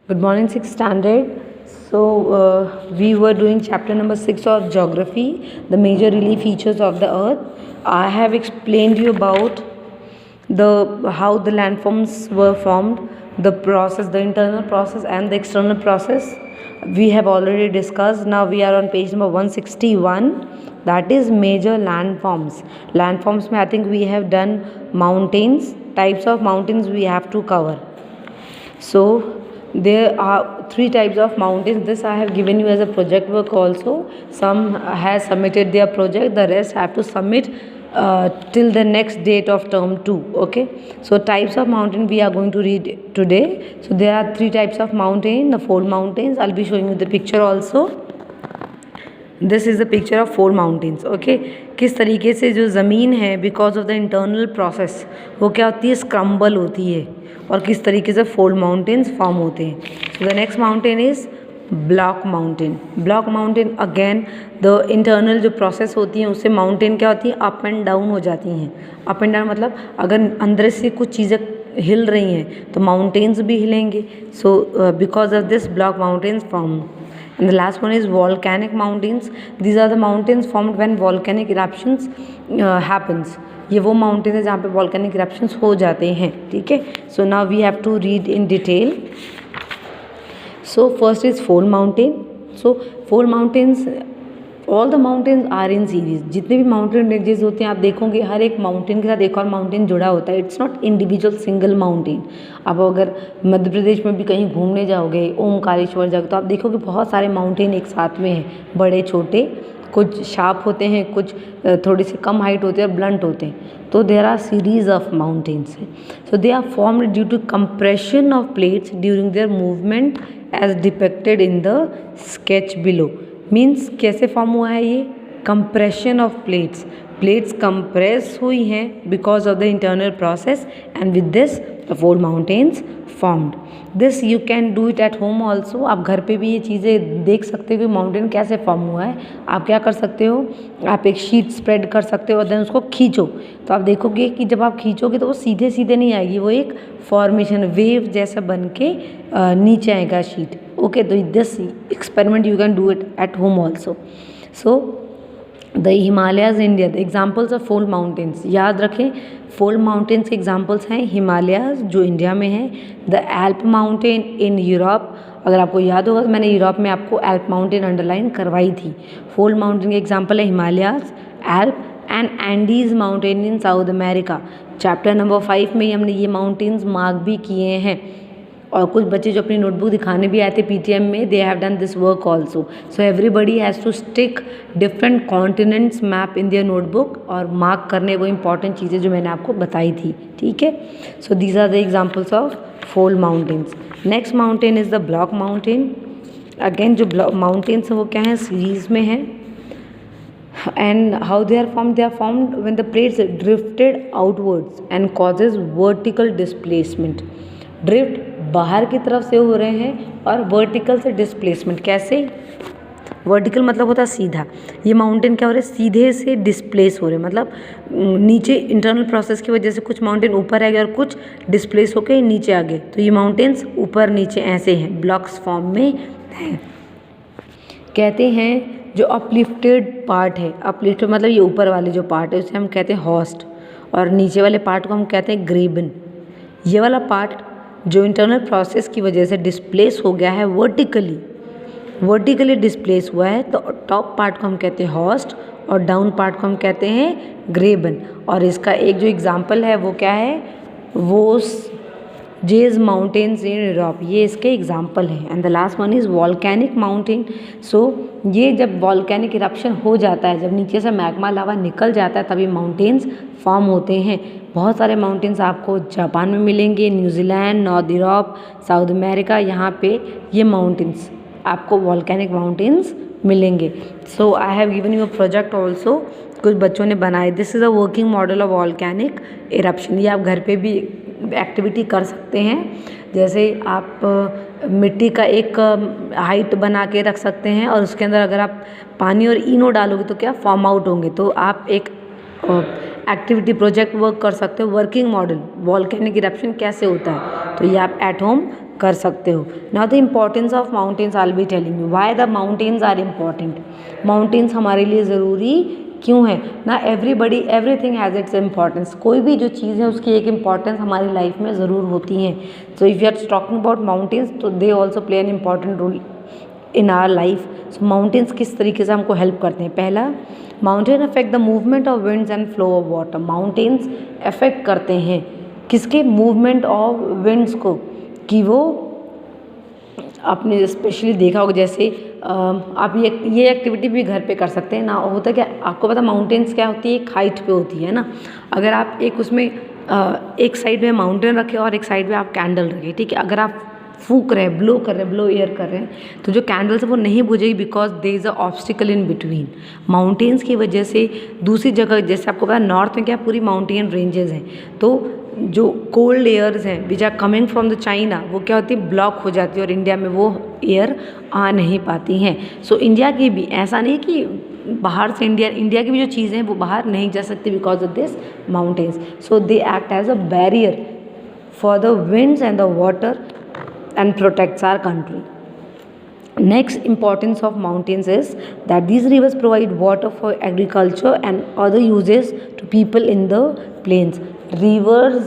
Good morning, 6th standard. We were doing chapter number 6 of geography, the major relief features of the earth. I have explained you about how the landforms were formed, the process, the internal process and the external process. We have already discussed. Now we are on page number 161. That is major landforms. Landforms में I think we have done mountains, types of mountains we have to cover. So there are three types of mountains. This I have given you as a project work also. Some has submitted their project, the rest have to submit till the next date of term 2. Okay, so types of mountain we are going to read today. So there are three types of mountain, the fold mountains. I'll be showing you the picture also. This is the picture of 4 mountains. Okay, किस तरीके से जो ज़मीन है because of the internal process वो क्या होती है, स्क्रम्बल होती है, और किस तरीके से 4 माउंटेन्स फॉर्म होते हैं. So the next mountain is block mountain. Block mountain again the internal जो प्रोसेस होती है उससे माउंटेन क्या होती है, अप एंड डाउन हो जाती हैं. अप एंड डाउन मतलब अगर अंदर से कुछ चीज़ें हिल रही हैं तो माउंटेन्स भी हिलेंगे. So because of this block mountains form. And the last one is volcanic mountains. These are the mountains formed when volcanic eruptions happens. ये वो mountains है जहाँ पे volcanic eruptions हो जाते हैं. ठीक है. So now we have to read in detail. So first is fold mountain. So fold mountains, all the mountains are in series. जितने भी माउंटेन रेंजेस होते हैं आप देखोगे हर एक माउंटेन के साथ एक और माउंटेन जुड़ा होता है. It's not individual single mountain. आप अगर मध्य प्रदेश में भी कहीं घूमने जाओगे, ओमकारेश्वर जाओगे, तो आप देखोगे बहुत सारे माउंटेन एक साथ में हैं, बड़े छोटे. कुछ शार्प होते हैं, कुछ थोड़ी सी कम हाइट होते हैं और ब्लंट होते हैं. तो there are series of mountains. So they are formed due to compression of plates during their movement as depicted in the sketch below. Means कैसे फॉर्म हुआ है ये, compression of plates. Plates compress हुई हैं because of the internal process and with this the 4 mountains formed. This you can do it at home also. आप घर पे भी ये चीज़ें देख सकते हो कि माउंटेन कैसे फॉर्म हुआ है. आप क्या कर सकते हो, आप एक शीट स्प्रेड कर सकते हो और देन उसको खींचो. तो आप देखोगे कि जब आप खींचोगे तो वो सीधे सीधे नहीं आएगी, वो एक फॉर्मेशन वेव जैसा बन के नीचे आएगा शीट. ओके, तो this experiment you can do it at home also. So the Himalayas India, the examples of fold mountains. याद रखें फोल्ड माउंटेन्स के एग्जाम्पल्स हैं हिमालयाज जो इंडिया में है, द एल्प माउंटेन इन यूरोप. अगर आपको याद होगा तो मैंने यूरोप में आपको एल्प माउंटेन अंडरलाइन करवाई थी. फोल्ड माउंटेन के एग्जाम्पल है Himalayas, Alp and Andes mountain in South America. Chapter number 5 में हमने ये माउंटेन्स मार्क भी किए हैं. और कुछ बच्चे जो अपनी नोटबुक दिखाने भी आए थे पीटीएम में, they have done this work also. So everybody has to stick different continents map in their notebook और मार्क करने वो इंपॉर्टेंट चीज़ें जो मैंने आपको बताई थी. ठीक है. So these are the examples of fold mountains. Next mountain is the block mountain. Again जो ब्लॉक माउंटेन्स हैं वो क्या हैं, सीरीज में हैं. And how they are formed when the plates drifted outwards and causes vertical displacement. Drift बाहर की तरफ से हो रहे हैं और वर्टिकल से डिस्प्लेसमेंट. कैसे, वर्टिकल मतलब होता है सीधा. ये माउंटेन क्या हो रहे हैं, सीधे से डिस्प्लेस हो रहे हैं. मतलब नीचे इंटरनल प्रोसेस की वजह से कुछ माउंटेन ऊपर आ गए और कुछ डिस्प्लेस होकर नीचे आ गए. तो ये माउंटेन्स ऊपर नीचे ऐसे हैं, ब्लॉक्स फॉर्म में हैं. कहते हैं जो अपलिफ्टेड पार्ट है, अपलिफ्टेड मतलब ये ऊपर वाले जो पार्ट है उसे हम कहते हैं हॉस्ट, और नीचे वाले पार्ट को हम कहते हैं ग्रेबन. ये वाला पार्ट जो इंटरनल प्रोसेस की वजह से डिस्प्लेस हो गया है, वर्टिकली डिस्प्लेस हुआ है, तो टॉप पार्ट को हम कहते हैं हॉस्ट और डाउन पार्ट को हम कहते हैं ग्रेबन. और इसका एक जो एग्जांपल है वो क्या है, वो जेज माउंटेन्स इन यूरोप, ये इसके एग्जांपल हैं. And the last one is volcanic mountain. सो ये जब वॉल्केनिक इरप्शन हो जाता है, जब नीचे से मैग्मा लावा निकल जाता है, तभी माउंटेन्स फॉर्म होते हैं. बहुत सारे माउंटेन्स आपको जापान में मिलेंगे, New Zealand, North Europe, South America, यहाँ पे ये माउंटेन्स आपको वॉल्केनिक माउंटेन्स मिलेंगे. So I have given you a project also, कुछ बच्चों ने बनाए. This is a working model of volcanic eruption. ये आप घर पे भी एक्टिविटी कर सकते हैं. जैसे आप मिट्टी का एक हाइट बना के रख सकते हैं और उसके अंदर अगर आप पानी और इनो डालोगे तो क्या फॉर्म आउट होंगे. तो आप एक एक्टिविटी प्रोजेक्ट वर्क कर सकते हो. वर्किंग मॉडल वॉल्केनिक इरप्शन कैसे होता है, तो ये आप एट होम कर सकते हो। Now the importance of mountains I will be telling you why the mountains are important. Mountains हमारे लिए ज़रूरी क्यों है ना। Everybody everything has its importance. कोई भी जो चीज़ है उसकी एक इम्पॉर्टेंस हमारी लाइफ में ज़रूर होती है। So if you are talking about mountains तो they also play an important role in our life. So mountains किस तरीके से हमको हेल्प करते हैं। पहला, mountain affect the movement of winds and flow of water. Mountains affect करते हैं किसके, मूवमेंट ऑफ विंड्स को, कि वो आपने स्पेशली देखा होगा जैसे आप ये एक्टिविटी भी घर पे कर सकते हैं ना। होता क्या, आपको पता माउंटेन्स क्या होती है, एक हाइट पे होती है ना। अगर आप एक उसमें एक साइड में माउंटेन रखें और एक साइड में आप कैंडल रखें, ठीक है। अगर आप फूक रहे हैं, ब्लो एयर कर रहे हैं, तो जो कैंडल्स है वो नहीं बुझेगी because there is a obstacle in between. Mountains की वजह से दूसरी जगह, जैसे आपको पता नॉर्थ में क्या पूरी माउंटेन रेंजेस हैं, तो जो कोल्ड एयर्स हैं which are coming from the China, वो क्या होती है, ब्लॉक हो जाती है और इंडिया में वो एयर आ नहीं पाती हैं। सो इंडिया की भी ऐसा नहीं कि बाहर से इंडिया की भी जो चीज़ें हैं वो बाहर नहीं जा सकती because of this mountains. So they act as a barrier for the winds and the water and protects our country. Next importance of mountains is that these rivers provide water for agriculture and other uses to people in the plains. Rivers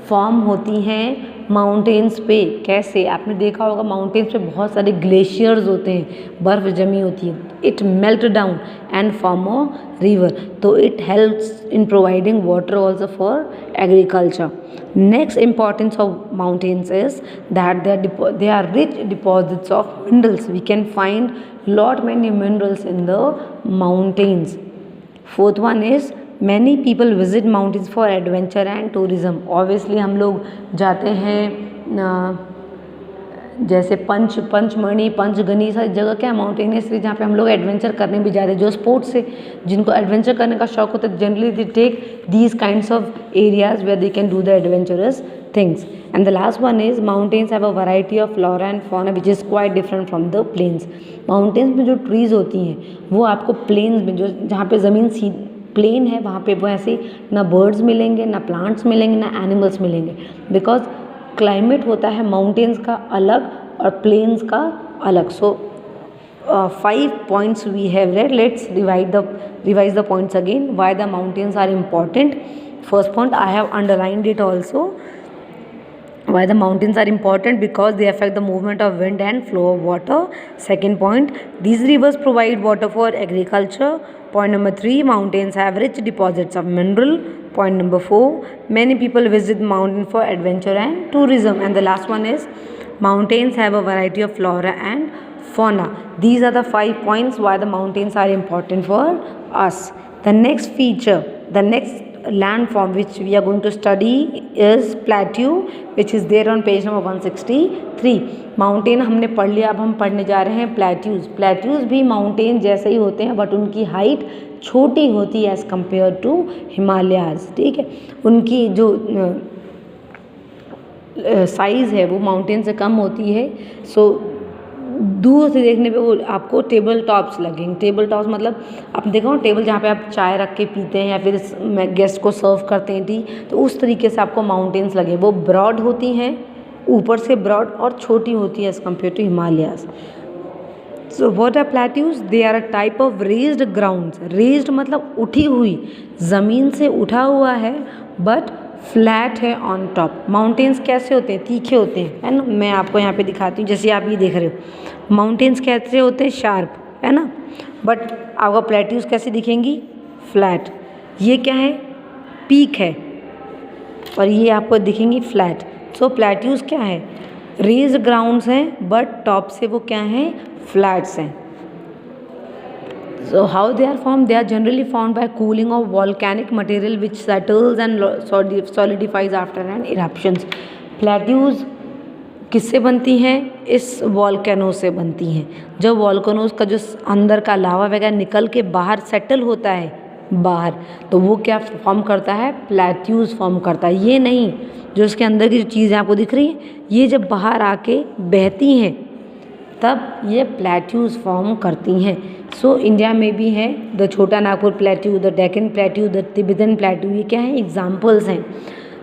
form होती हैं mountains पे। कैसे, आपने देखा होगा mountains पे बहुत सारे ग्लेशियर्स होते हैं, बर्फ़ जमी होती है। It melt down and form a river, तो it helps in providing water also for agriculture. Next importance of mountains is that they are rich deposits of minerals. We can find lot many minerals in the mountains. Fourth one is many people visit mountains for adventure and tourism. Obviously हम लोग जाते हैं जैसे पंचमढ़ी, पंचगनी, सारी जगह क्या mountainous जहाँ पे हम लोग एडवेंचर करने भी जाते हैं। जो स्पोर्ट्स से जिनको एडवेंचर करने का शौक होता है, generally they take these kinds of areas where they can do the adventurous things. And the last one is mountains have a variety of flora and fauna which is quite different from the plains. Mountains में जो trees होती हैं वो आपको planes में, जो जहाँ पे ज़मीन सी प्लेन है वहाँ पे वो ऐसे ना बर्ड्स मिलेंगे, ना प्लांट्स मिलेंगे, ना एनिमल्स मिलेंगे, बिकॉज क्लाइमेट होता है माउंटेन्स का अलग और प्लेन्स का अलग। सो 5 points we have read. Let's revise the points again. Why the mountains are important. First point, I have underlined it also. Why the mountains are important, because they affect the movement of wind and flow of water. Second point, these rivers provide water for agriculture. Point number 3, mountains have rich deposits of mineral. Point number 4, many people visit mountain for adventure and tourism. And the last one is mountains have a variety of flora and fauna. These are the 5 points why the mountains are important for us. The next feature, the next landform which we are going to study is plateau, which is there on page number 163. Mountain हमने पढ़ लिया, अब हम पढ़ने जा रहे हैं plateaus. Plateaus भी माउंटेन जैसे ही होते हैं बट उनकी हाइट छोटी होती है एज़ कम्पेयर टू हिमालयाज, ठीक है। उनकी जो साइज़ है वो माउंटेन से कम होती है। सो दूर से देखने पे वो आपको टेबल टॉप्स लगेंगे। टेबल टॉप्स मतलब आप देखो टेबल जहाँ पे आप चाय रख के पीते हैं या फिर गेस्ट को सर्व करते हैं टी, तो उस तरीके से आपको माउंटेन्स लगे। वो ब्रॉड होती हैं, ऊपर से ब्रॉड और छोटी होती है as compare to Himalayas. So what are plateaus? They are a type of raised grounds. Raised मतलब उठी हुई, ज़मीन से उठा हुआ है बट फ्लैट है ऑन टॉप। माउंटेन्स कैसे होते हैं? तीखे होते हैं, है ना। मैं आपको यहाँ पे दिखाती हूँ, जैसे आप ये देख रहे हो माउंटेन्स कैसे होते हैं? शार्प, है ना। बट आपको प्लेट्यूज कैसे दिखेंगी? फ्लैट। ये क्या है? पीक है और ये आपको दिखेंगी फ्लैट। सो प्लेट्यूज क्या है? रेज ग्राउंड्स हैं बट टॉप से वो क्या हैं? फ्लैट्स हैं। So how they are formed? They are generally formed by cooling of volcanic material which settles and solidifies after an eruptions. Plateaus किससे बनती हैं? इस वॉल्केनो से बनती हैं। जब वॉल्केनोज का जो अंदर का लावा वगैरह निकल के बाहर सेटल होता है बाहर, तो वो क्या फॉर्म करता है? प्लेट्यूज फॉर्म करता है। ये नहीं, जो इसके अंदर की जो चीज़ें आपको दिख रही हैं, ये जब बाहर आके बहती हैं तब ये प्लेट्यूज फॉर्म करती हैं। सो इंडिया में भी है द छोटा Nagpur plateau, the Deccan plateau, the Tibetan plateau. ये क्या है? एग्जाम्पल्स हैं।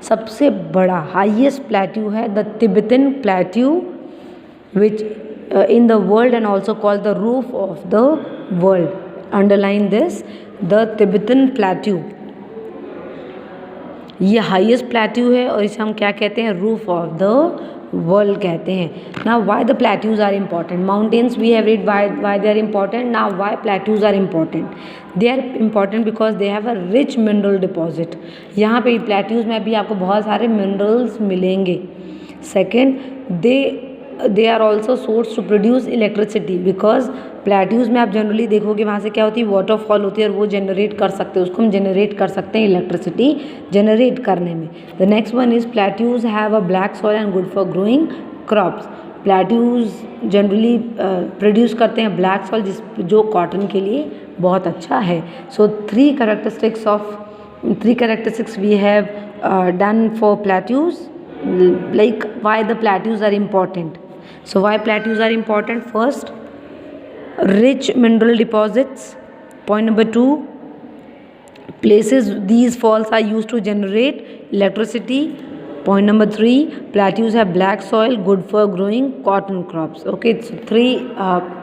सबसे बड़ा हाईएस्ट प्लेट्यू है the Tibetan plateau which in the world and also called the roof of the world. Underline this, the Tibetan Plateau. ये हाईएस्ट प्लेट्यू है और इसे हम क्या कहते हैं, रूफ ऑफ द वर्ल्ड कहते हैं. Now why the plateaus are important, mountains we have read why they are important. Now why plateaus are important, they are important because they have a rich mineral deposit. यहाँ पे plateaus में भी आपको बहुत सारे minerals मिलेंगे. Second, they are also source to produce electricity because plateaus में आप जनरली देखोगे वहाँ से क्या होती है, वाटरफॉल होती है और वो जनरेट कर सकते हैं, उसको हम जनरेट कर सकते हैं इलेक्ट्रिसिटी जनरेट करने में. The next one is plateaus have a black soil and good for growing crops. Plateaus generally produce करते हैं ब्लैक सॉइल जो कॉटन के लिए बहुत अच्छा है. So three characteristics we have done for plateaus, like why the plateaus are important. So why plateaus are important? First, rich mineral deposits. Point number 2, places these falls are used to generate electricity. Point number 3, plateaus have black soil, good for growing cotton crops. Okay, so 3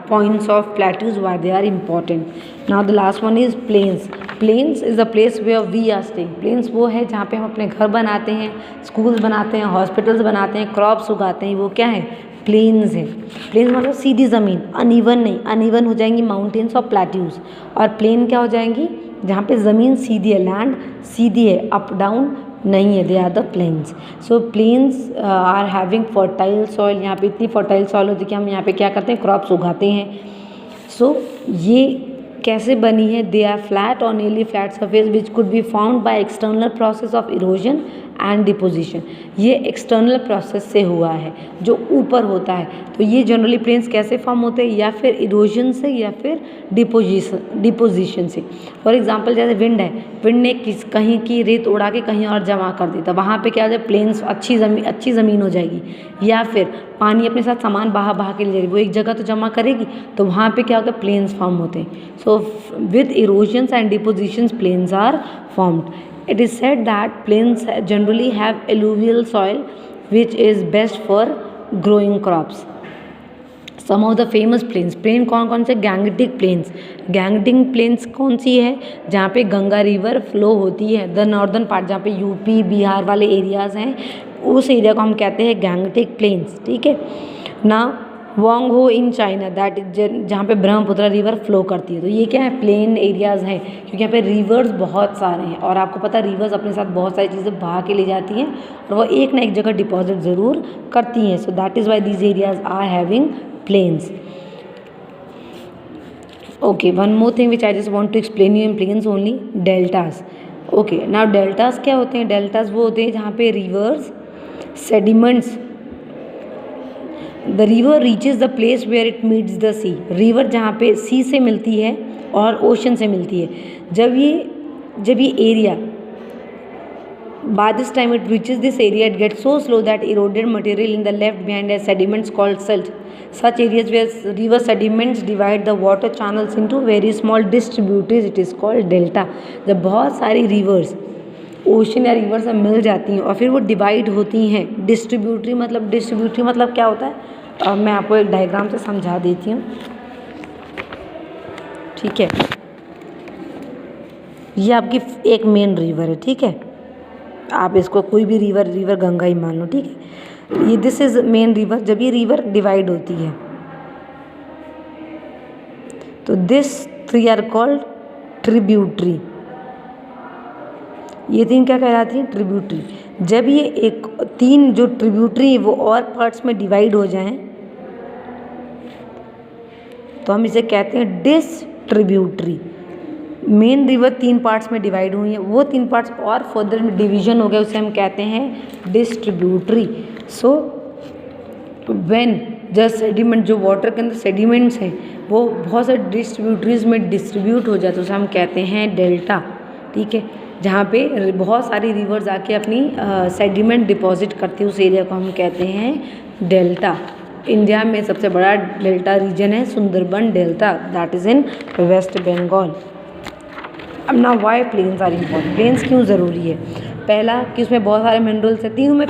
points of plateaus why they are important. Now the last one is plains. Plains is a place where we are staying. Plains वो है जहाँ पे हम अपने घर बनाते हैं, schools बनाते हैं, hospitals बनाते हैं, crops उगाते हैं, वो क्या है, प्लेन्स है. प्लेन्स मतलब सीधी ज़मीन, अनइवन नहीं. अनइवन हो जाएंगी माउंटेन्स और प्लेट्यूज, और प्लेन क्या हो जाएंगी, जहाँ पे ज़मीन सीधी है, लैंड सीधी है, अप डाउन नहीं है, they are the plains. So plains are having fertile soil. यहाँ पे इतनी फर्टाइल सॉइल होती है कि हम यहाँ पे क्या करते हैं, क्रॉप्स उगाते हैं. सो ये कैसे बनी है, दे आर फ्लैट और nearly flat surface which could be found by external process of erosion and deposition. ये एक्सटर्नल प्रोसेस से हुआ है जो ऊपर होता है. तो ये जनरली प्लेन्स कैसे फॉर्म होते हैं, या फिर इरोजन से या फिर डिपोजिशन से. फॉर एग्जांपल जैसे विंड है, विंड ने कहीं की रेत उड़ा के कहीं और जमा कर दी, तो वहाँ पे क्या हो जाए, प्लेन्स अच्छी ज़मीन हो जाएगी. या फिर पानी अपने साथ सामान बहा के ले जाएगी, वो एक जगह तो जमा करेगी, तो वहाँ पे क्या होता है, प्लेन्स फॉर्म होते हैं. So with erosions and depositions plains are formed. It is said that plains generally have alluvial soil which is best for growing crops. Some of the famous plains, plain कौन कौन से, Gangetic planes. Gangetic planes कौन सी है, जहाँ पे Ganga river flow होती है. The northern part जहाँ पे यूपी बिहार वाले एरियाज़ हैं, उस एरिया को हम कहते हैं गैंगटिक प्लेन्स. ठीक है ना. वांग हो इन चाइना, दैट जहाँ पे ब्रह्मपुत्र रिवर फ्लो करती है, तो ये क्या है, प्लेन एरियाज़ हैं, क्योंकि यहाँ पे रिवर्स बहुत सारे हैं. और आपको पता है रिवर्स अपने साथ बहुत सारी चीज़ें बहा के ले जाती हैं और वो एक ना एक जगह डिपॉजिट ज़रूर करती हैं. So that is why these areas are having plains. Okay, one more thing which I just want to explain you in plains only, deltas. Okay, now deltas क्या होते हैं, डेल्टास वो होते हैं जहाँ पे rivers sediments, the river reaches the place where it meets the sea. River जहाँ पे सी से मिलती है और ओशन से मिलती है, जब ये area by this time it reaches this area, it gets so slow that eroded material in the left behind as sediments called silt. Such areas where river sediments divide the water channels into very small distributaries, it is called delta. जब बहुत सारी reverse ocean या river से मिल जाती हैं और फिर वो डिवाइड होती हैं, डिस्ट्रीब्यूटरी मतलब क्या होता है, मैं आपको एक डायग्राम से समझा देती हूँ. ठीक है, ये आपकी एक मेन रिवर है. ठीक है, आप इसको कोई भी रिवर गंगा ही मान लो. ठीक है, ये दिस इज मेन रिवर. जब ये रिवर डिवाइड होती है तो दिस 3 आर कॉल्ड ट्रिब्यूटरी. ये 3 क्या कहलाती हैं, ट्रिब्यूटरी. जब ये एक 3 जो ट्रिब्यूटरी वो और पार्ट्स में डिवाइड हो जाएं तो हम इसे कहते हैं डिस्ट्रीब्यूटरी. मेन रिवर 3 पार्ट्स में डिवाइड हुई है, वो 3 पार्ट्स और फर्दर में डिवीजन हो गए, उसे हम कहते हैं distributary. So when the sediment, जो वाटर के अंदर सेडिमेंट्स हैं वो बहुत सारे डिस्ट्रीब्यूटरीज में डिस्ट्रीब्यूट हो जाते हैं, उसे हम कहते हैं डेल्टा. ठीक है, जहाँ पे बहुत सारी रिवर्स आके अपनी सेडिमेंट डिपॉजिट करती है, उस एरिया को हम कहते हैं डेल्टा. इंडिया में सबसे बड़ा डेल्टा रीजन है Sundarban delta, that is in West Bengal. अब ना why plains are important, plains क्यों ज़रूरी है. पहला कि उसमें बहुत सारे मिनरल्स हैं, तीनों में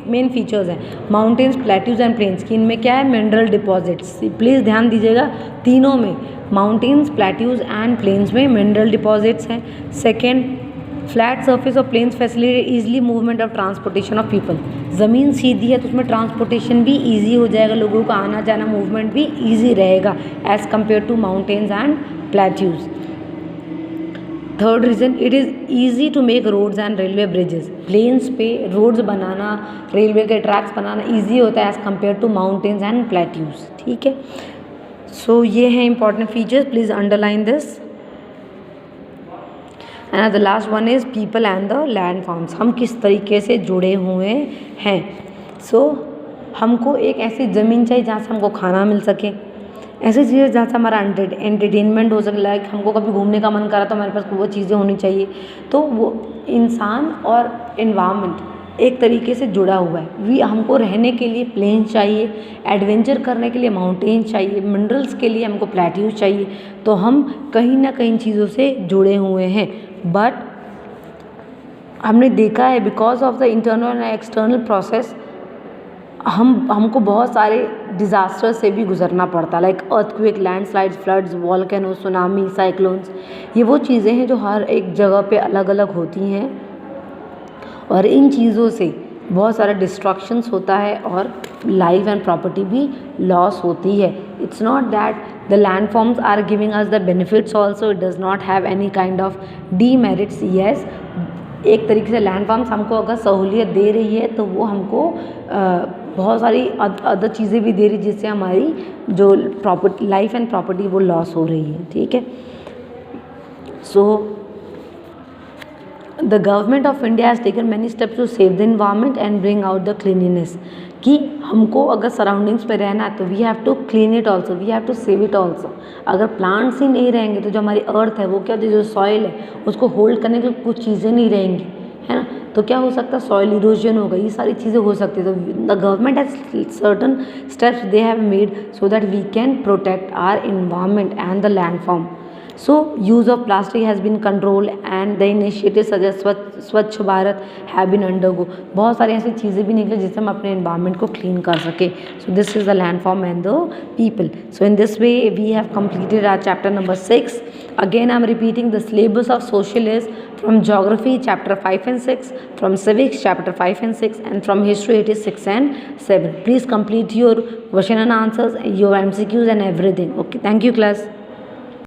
मेन फीचर्स हैं माउंटेन्स, प्लेट्यूज एंड प्लेन्स की। इनमें क्या है, मिनरल डिपॉजिट्स। प्लीज़ ध्यान दीजिएगा, तीनों में माउंटेन्स, प्लेट्यूज एंड प्लेन्स में मिनरल डिपॉजिट्स हैं। Second, flat surface of plains facilitate easily movement of transportation of people. ज़मीन सीधी है तो उसमें ट्रांसपोर्टेशन भी ईजी हो जाएगा, लोगों का आना जाना मूवमेंट भी ईजी रहेगा as compare to mountains and plateaus. Third reason, it is easy to make roads and railway bridges. Plains पे रोड्स बनाना, रेलवे के ट्रैक्स बनाना ईजी होता है as compare to mountains and plateaus. ठीक है, सो ये हैं important features, please underline this. And the last one is people and the land forms. हम किस तरीके से जुड़े हुए हैं। सो हमको एक ऐसी ज़मीन चाहिए जहाँ से हमको खाना मिल सके, ऐसी चीज़ें जहाँ से हमारा एंटरटेनमेंट हो सके। लाइक हमको कभी घूमने का मन करा तो हमारे पास वो चीज़ें होनी चाहिए। तो वो इंसान और इन्वायरमेंट एक तरीके से जुड़ा हुआ है। हमको रहने के लिए प्लेन चाहिए, एडवेंचर करने के लिए माउंटेन चाहिए, मिनरल्स के लिए हमको प्लेट्यूज चाहिए। तो हम कहीं ना कहीं चीज़ों से जुड़े हुए हैं। बट हमने देखा है because of the internal and external process हमको बहुत सारे डिज़ास्टर से भी गुजरना पड़ता है, like earthquake, landslides, floods, volcano, tsunami, cyclones. ये वो चीज़ें हैं जो हर एक जगह पे अलग अलग होती हैं और इन चीज़ों से बहुत सारा डिस्ट्रक्शंस होता है और लाइफ एंड प्रॉपर्टी भी लॉस होती है। It's not that the land forms are giving us the benefits also, it does not have any kind of demerits. Yes, एक तरीके से लैंड फॉर्म्स हमको अगर सहूलियत दे रही है तो वो हमको बहुत सारी अदर चीज़ें भी दे रही है जिससे हमारी जो प्रॉपर्टी, लाइफ एंड प्रॉपर्टी वो लॉस हो रही है। ठीक है, so the government of India has taken many steps to save the environment and bring out the cleanliness. कि हमको अगर सराउंडिंग्स पे रहना है तो we have to clean it also, we have to save it also. अगर plants ही नहीं रहेंगे तो जो हमारी अर्थ है वो क्या, जो सॉइल है उसको होल्ड करने के लिए कुछ चीज़ें नहीं रहेंगी, है ना। तो क्या हो सकता है, सॉइल इरोजन होगा, ये सारी चीज़ें हो सकती है। तो the government has certain steps they have made so that we can protect our environment and the land form. So use of plastic has been controlled and the initiatives such as स्वच्छ Bharat have been undergo। बहुत सारी ऐसी चीज़ें भी निकली जिससे हम अपने environment को clean कर सके। So this is the landform and the people। So in this way we have completed our chapter number 6। Again I am repeating the syllabus of social is from geography chapter 5 and 6, from civics chapter 5 and 6, and from history it is 6 and 7। Please complete your question and answers, your MCQs and everything. Okay, thank you class।